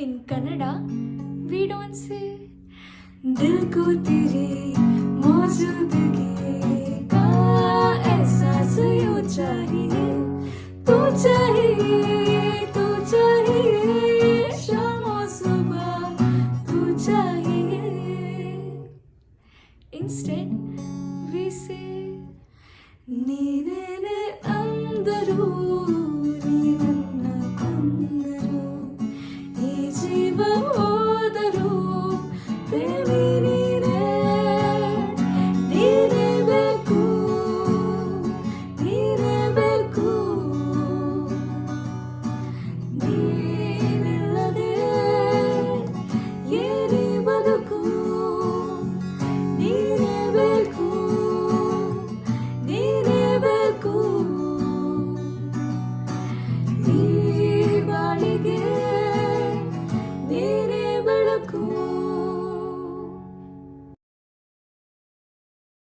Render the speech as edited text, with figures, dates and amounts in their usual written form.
In Kannada, we don't say दिल को तेरी मौजूदगी का एहसास यूं चाहिए, तू चाहिए, तू चाहिए, शाम और सुबह तू चाहिए. Instead, we say ನೀನೇನೆ ಅಂದರು, ನೀ ನನ್ನ ಕೊಂದರು, ಈ ಜೀವವು